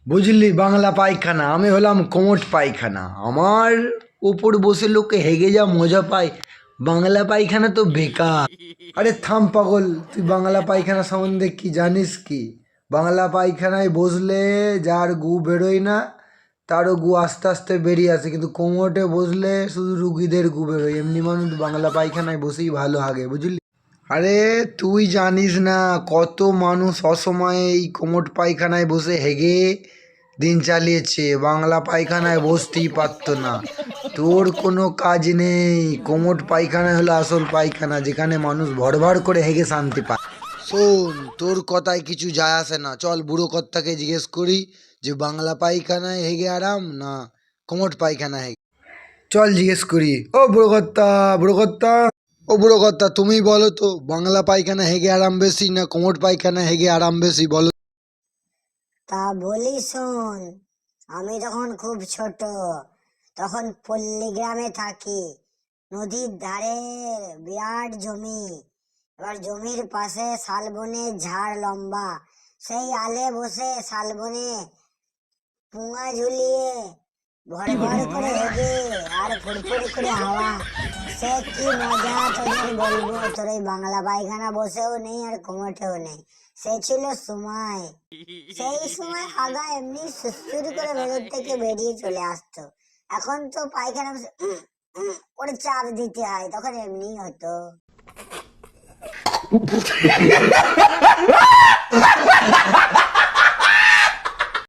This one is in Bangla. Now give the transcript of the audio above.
বুঝলি, বাংলা পায়খানা, আমি হলাম কোমট পায়খানা। আমার ওপর বসে লোকে হেগে যা মজা পায়। বাংলা পায়খানা তো বেকার। আরে থাম পাগল, তুই বাংলা পায়খানা সম্বন্ধে কি জানিস কি? বাংলা পায়খানায় বসলে যার গু বেরোয় না তারও গু আস্তে আস্তে বেরিয়ে আসে, কিন্তু কোমটে বসলে শুধু রুগীদের গু বেরোয়। এমনি মানুষ বাংলা পায়খানায় বসেই ভালো হাগে, বুঝলি? আরে তুই জানিস না কত মানুষ অসময়ে এই কোমট পায়খানায় বসে হেগে দিন চালিয়েছে, বাংলা পায়খানায় বসতেই পারতো না। তোর কোনো কাজ নেই, কোমট পায়খানা হলো আসল পায়খানা, যেখানে মানুষ ভরভর করে হেগে শান্তি পায়। শোন, তোর কথায় কিছু যায় আসে না, চল বুড়ো কর্তাকে জিজ্ঞেস করি যে বাংলা পায়খানায় হেগে আরাম না কোমট পায়খানা হেগে। চল জিজ্ঞেস করি। ও বুড়ো কর্তা, বুড়ো কর্তা, ও বুড়ো কর্তা, তুমি বলো তো, বাংলা পায়খানা হেগে আরাম বেশি না কোমট পায়খানা হেগে আরাম বেশি, বলো? তা বলি শোন, আমি যখন খুব ছোট তখন পল্লী গ্রামে থাকি। নদীর ধারে বিরাট জমি। এবার জমির পাশে শালবনের ঝাড় লম্বা। সেই আলে বসে শালবনে পুঙা ঝুলিয়ে ভর ভর করে হেগে আর ফুড়ফুড় করে হাওয়া। সে কি মজা তোদের বলবো, তোর ওই বাংলা পায়খানা বসেও নেই আর কোমটেও নেই। সে ছিল সময়। সেই সময় হাগা এমনি সুসুর করে ভেতর থেকে বেরিয়ে চলে আসতো। এখন তো পায়খানা বসে করে চাপ দিতে হয়, তখন এমনি হতো।